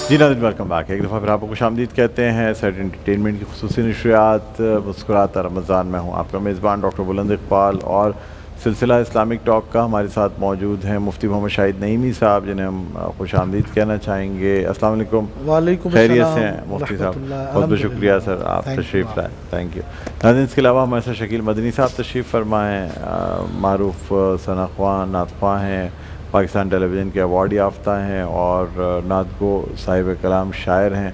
جی ناظرین welcome back. ایک دفعہ پھر آپ کو خوش آمدید کہتے ہیں. سیٹ انٹرٹینمنٹ کی خصوصی نشریات مسکراتا رمضان میں ہوں آپ کا میزبان ڈاکٹر بلند اقبال, اور سلسلہ اسلامک ٹاک کا ہمارے ساتھ موجود ہیں مفتی محمد شاہد نعیمی صاحب, جنہیں ہم خوش آمدید کہنا چاہیں گے. السلام علیکم. وعلیکم خیریت السلام سے ہیں مفتی صاحب؟ بہت بہت شکریہ سر, آپ تشریف لائیں. Thank you. ناظرین اس کے علاوہ ہمارے ساتھ شکیل مدنی صاحب تشریف فرمائیں, معروف ثنا خواں نعت خواں ہیں, پاکستان ٹیلی ویژن کے ایوارڈ یافتہ ہیں, اور نعت گو صاحب کلام شاعر ہیں.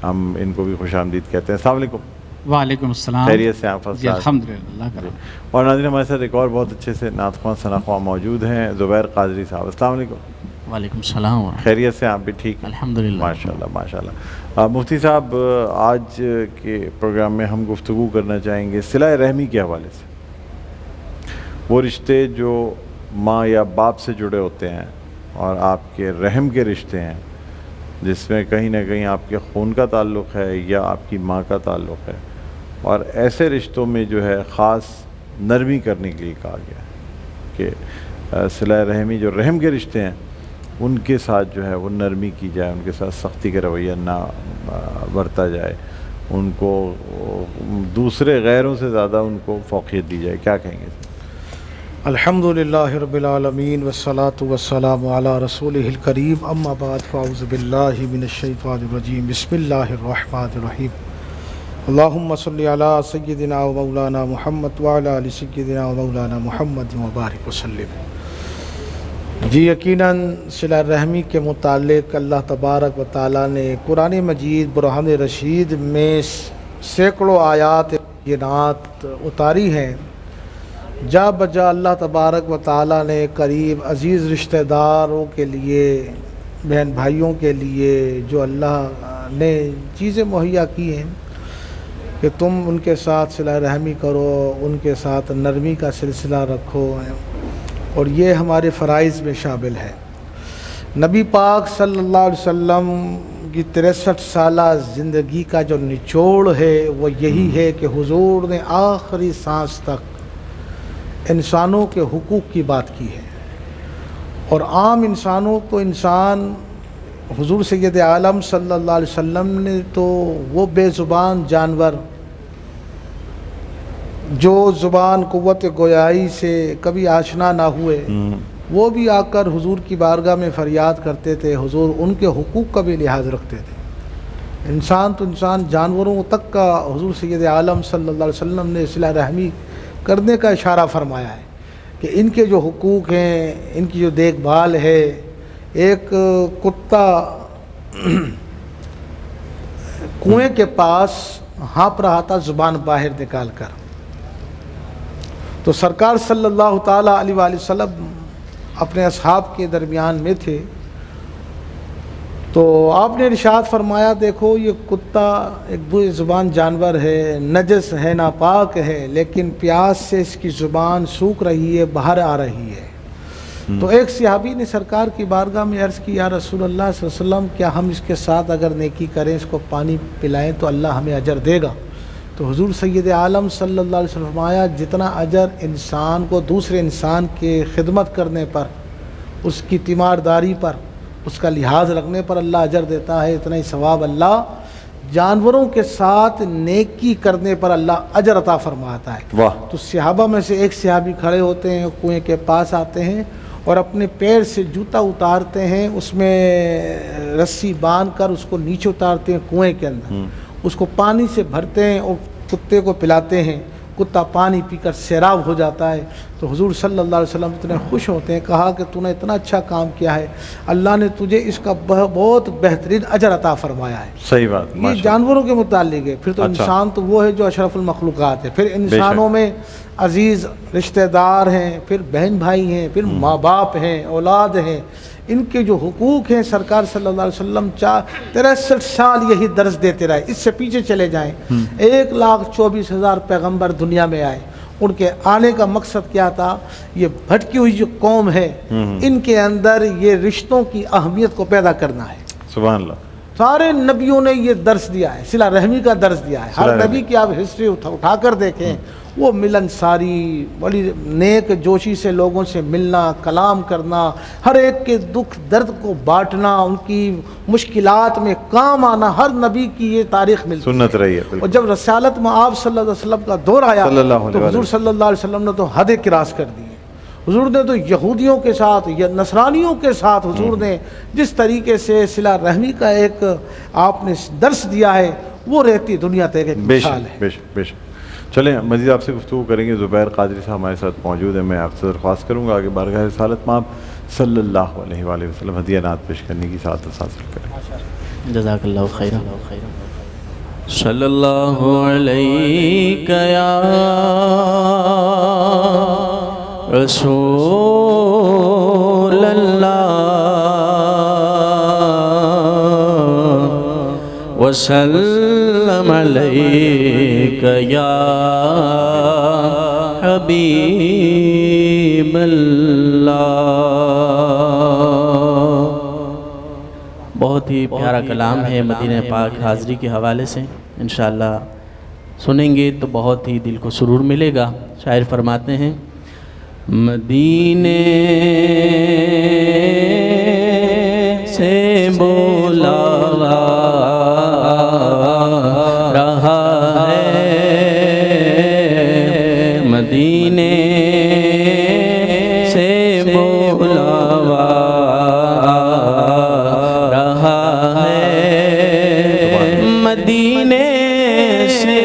ہم ان کو بھی خوش آمدید کہتے ہیں. السلام علیکم. وعلیکم السلام. خیریت سے آپ؟ جی الحمدللہ. اور ناظرین ہمارے ساتھ ایک اور بہت اچھے سے نعت خواں ثنا خواں موجود ہیں, زبیر قادری صاحب. السلام علیکم. وعلیکم السلام. خیریت سے آپ بھی؟ ٹھیک الحمدللہ. ماشاء اللہ ماشاء اللہ. مفتی صاحب, آج کے پروگرام میں ہم گفتگو کرنا چاہیں گے صلہ رحمی کے حوالے سے. وہ رشتے جو ماں یا باپ سے جڑے ہوتے ہیں اور آپ کے رحم کے رشتے ہیں, جس میں کہیں نہ کہیں آپ کے خون کا تعلق ہے یا آپ کی ماں کا تعلق ہے, اور ایسے رشتوں میں جو ہے خاص نرمی کرنے کے لیے کہا گیا ہے کہ صلہ رحمی جو رحم کے رشتے ہیں ان کے ساتھ جو ہے وہ نرمی کی جائے, ان کے ساتھ سختی کا رویہ نہ برتا جائے, ان کو دوسرے غیروں سے زیادہ ان کو فوقیت دی جائے. کیا کہیں گے؟ الحمدللہ رب العالمین والصلاة والسلام علی رسولہ الکریم, اما بعد فاعوذ باللہ من الشیطان الرجیم, بسم اللہ الرحمن الرحیم. اللہم صلی علی سیدنا و مولانا محمد وعلی آل سیدنا و مولانا محمد وبارک وسلم. جی یقیناً صلہ رحمی کے متعلق اللہ تبارک و تعالیٰ نے قرآن مجید برہان رشید میں سینکڑوں آیات بینات اتاری ہیں. جا بجا اللہ تبارک و تعالیٰ نے قریب عزیز رشتہ داروں کے لیے, بہن بھائیوں کے لیے جو اللہ نے چیزیں مہیا کی ہیں کہ تم ان کے ساتھ صلہ رحمی کرو, ان کے ساتھ نرمی کا سلسلہ رکھو, اور یہ ہمارے فرائض میں شامل ہے. نبی پاک صلی اللہ علیہ وسلم کی 63 سالہ زندگی کا جو نچوڑ ہے وہ یہی ہے کہ حضور نے آخری سانس تک انسانوں کے حقوق کی بات کی ہے, اور عام انسانوں کو حضور سید عالم صلی اللہ علیہ وسلم نے تو وہ بے زبان جانور جو زبان قوت گویائی سے کبھی آشنا نہ ہوئے, وہ بھی آ کر حضور کی بارگاہ میں فریاد کرتے تھے. حضور ان کے حقوق کا بھی لحاظ رکھتے تھے. انسان تو انسان, جانوروں تک کا حضور سید عالم صلی اللہ علیہ وسلم نے صلہ رحمی کرنے کا اشارہ فرمایا ہے کہ ان کے جو حقوق ہیں, ان کی جو دیکھ بھال ہے. ایک کتا کنویں کے پاس ہانپ رہا تھا زبان باہر نکال کر, تو سرکار صلی اللہ تعالیٰ علیہ وآلہ وسلم اپنے اصحاب کے درمیان میں تھے, تو آپ نے ارشاد فرمایا دیکھو یہ کتا ایک بے زبان جانور ہے, نجس ہے, ناپاک ہے, لیکن پیاس سے اس کی زبان سوکھ رہی ہے, باہر آ رہی ہے. تو ایک صحابی نے سرکار کی بارگاہ میں عرض کی, یا رسول اللہ صلی اللہ علیہ وسلم کیا ہم اس کے ساتھ اگر نیکی کریں, اس کو پانی پلائیں تو اللہ ہمیں اجر دے گا؟ تو حضور سید عالم صلی اللہ علیہ وسلم فرمایا جتنا اجر انسان کو دوسرے انسان کے خدمت کرنے پر, اس کی تیمارداری پر, اس کا لحاظ رکھنے پر اللہ اجر دیتا ہے, اتنا ہی ثواب اللہ جانوروں کے ساتھ نیکی کرنے پر اللہ اجر عطا فرماتا ہے. واہ. تو صحابہ میں سے ایک صحابی کھڑے ہوتے ہیں, کنویں کے پاس آتے ہیں اور اپنے پیر سے جوتا اتارتے ہیں, اس میں رسی باندھ کر اس کو نیچے اتارتے ہیں کنویں کے اندر, اس کو پانی سے بھرتے ہیں اور کتے کو پلاتے ہیں. کتا پانی پی کر سیراب ہو جاتا ہے. تو حضور صلی اللہ علیہ وسلم اتنے خوش ہوتے ہیں, کہا کہ تو نے اتنا اچھا کام کیا ہے, اللہ نے تجھے اس کا بہت بہترین اجر عطا فرمایا ہے. صحیح بات. یہ جانوروں کے متعلق ہے. پھر تو انسان تو وہ ہے جو اشرف المخلوقات ہے. پھر انسانوں میں عزیز رشتہ دار ہیں, پھر بہن بھائی ہیں, پھر ماں باپ ہیں, اولاد ہیں. ان کے جو حقوق ہیں سرکار صلی اللہ علیہ وسلم 63 سال یہی درس دیتے رہے. اس سے پیچھے چلے جائیں, 1,24,000 پیغمبر دنیا میں آئے. ان کے آنے کا مقصد کیا تھا؟ یہ بھٹکی ہوئی جو قوم ہے ان کے اندر یہ رشتوں کی اہمیت کو پیدا کرنا ہے. سبحان اللہ. سارے نبیوں نے یہ درس دیا ہے، صلہ رحمی کا درس دیا ہے. ہر نبی کی آپ ہسٹری اٹھا کر دیکھیں، وہ ملن ساری، بڑی نیک جوشی سے لوگوں سے ملنا، کلام کرنا، ہر ایک کے دکھ درد کو بانٹنا، ان کی مشکلات میں کام آنا، ہر نبی کی یہ تاریخ ملتی سنت رہی ہے. اور جب رسالت میں آپ صلی اللہ علیہ وسلم کا دور آیا صلی اللہ علیہ تو حضور صلی اللہ علیہ وسلم نے تو حد کراس کر دی. حضور نے تو یہودیوں کے ساتھ یا نصرانیوں کے ساتھ حضور نے جس طریقے سے صلہ رحمی کا ایک آپ نے درس دیا ہے، وہ رہتی دنیا تک ایک مثال ہے. بے شک بے شک. چلیں مزید آپ سے گفتگو کریں گے. زبیر قادری صاحب ہمارے ساتھ موجود ہیں. میں آپ سے درخواست کروں گا کہ بارگاہ رسالت میں آپ صلی اللہ علیہ وآلہ وسلم ہدیہ نعت پیش کرنے کی سعادت حاصل کریں. جزاک اللہ خیر. صلی اللہ علیہ یا رسول اللہ وسلم علیک یا حبیب اللہ. بہت ہی پیارا کلام ہے مدینہ پاک حاضری کے حوالے سے. انشاءاللہ سنیں گے تو بہت ہی دل کو سرور ملے گا. شاعر فرماتے ہیں مدینے سے بولا رہا ہے، مدینے سے بولا رہا ہے، مدینے سے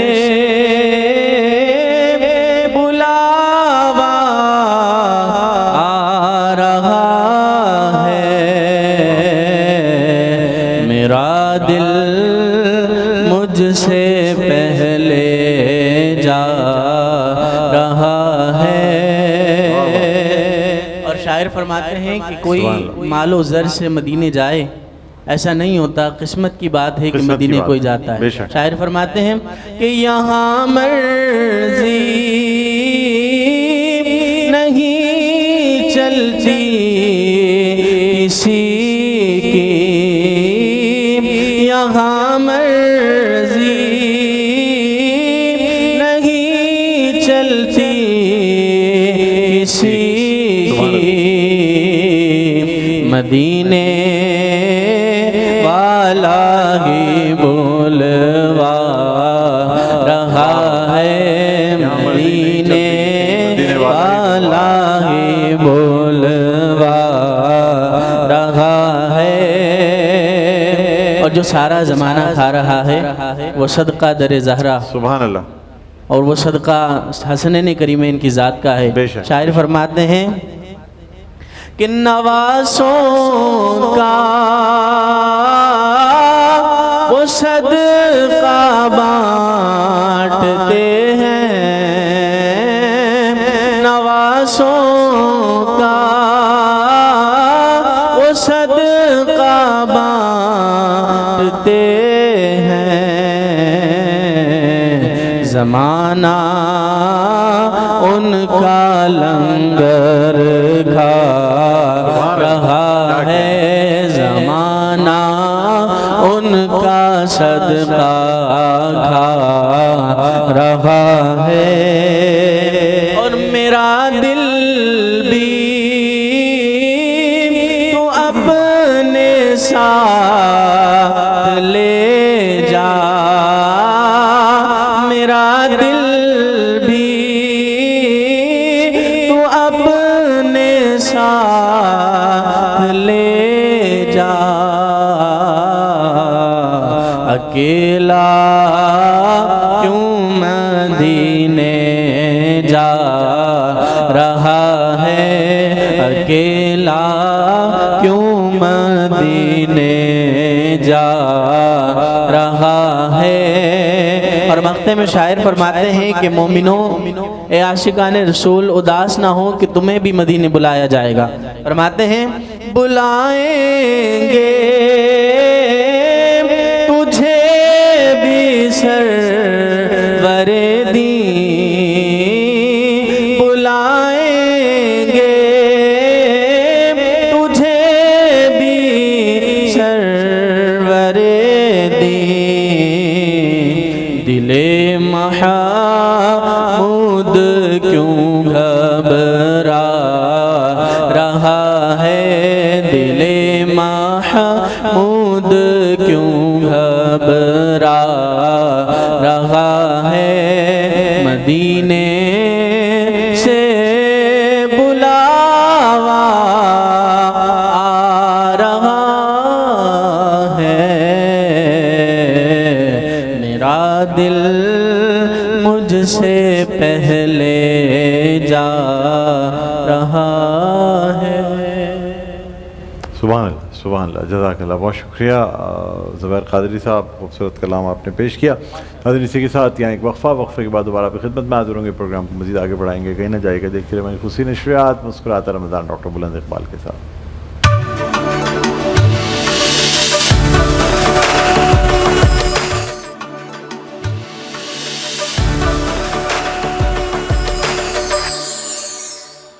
سے پہلے جا رہا ہے. اور شاعر فرماتے ہیں کہ کوئی مال و زر سے مدینے جائے، ایسا نہیں ہوتا، قسمت کی بات ہے کہ مدینے کوئی جاتا ہے. شاعر فرماتے ہیں کہ یہاں مرضی نہیں چلتی کسی کی، یہاں مرضی نہیں چلتی کسی کی، مدینے والا ہی بولوا رہا ہے، مدینے والا ہی بولوا رہا ہے. اور جو سارا زمانہ کھا رہا ہے وہ صدقہ در زہرا، سبحان اللہ، اور وہ صدقہ حسنین کریمین کی ذات کا ہے. شاعر فرماتے ہیں کہ نواسوں کا وہ صدقہ بانٹتے ہیں، نواسوں کا وہ صدقہ بانٹتے ہیں، زمانہ ان کا لنگر کھا رہا ہے، زمانہ ان کا صدقہ کھا رہا ہے. اور میرا دل بھی تو اپنے ساتھ لے جا، میرا دل بھی تو اپنے ساتھ لے جا، اکیلا کیوں مدینے جا رہا ہے، اکیلا کیوں مدینے جا رہا ہے. اور مقطع میں شاعر فرماتے ہیں کہ مومنوں، اے عاشقان رسول، اداس نہ ہو کہ تمہیں بھی مدینے بلایا جائے گا. فرماتے ہیں بلائیں گے تجھے بھی سرور دین، بلائیں گے تجھے بھی سرور دل محمود کیوں گھبرا رہا ہے دل محمود کیوں گھبرا رہا ہے مدینے سے بلاوا آ رہا ہے میرا دل مجھ سے پہلے جا رہا ہے. سبحان اللہ سبحان اللہ جزاک اللہ بہت شکریہ زبیر قادری صاحب خوبصورت کلام آپ نے پیش کیا. ناظرین اسی کے ساتھ یہاں ایک وقفے کے بعد دوبارہ آپ کی خدمت میں حاضر ہوں گے. پروگرام کو مزید آگے بڑھائیں گے کہیں نہ جائے گا. دیکھتے رہے خوشی نشریات مسکراتا رمضان ڈاکٹر بلند اقبال کے ساتھ.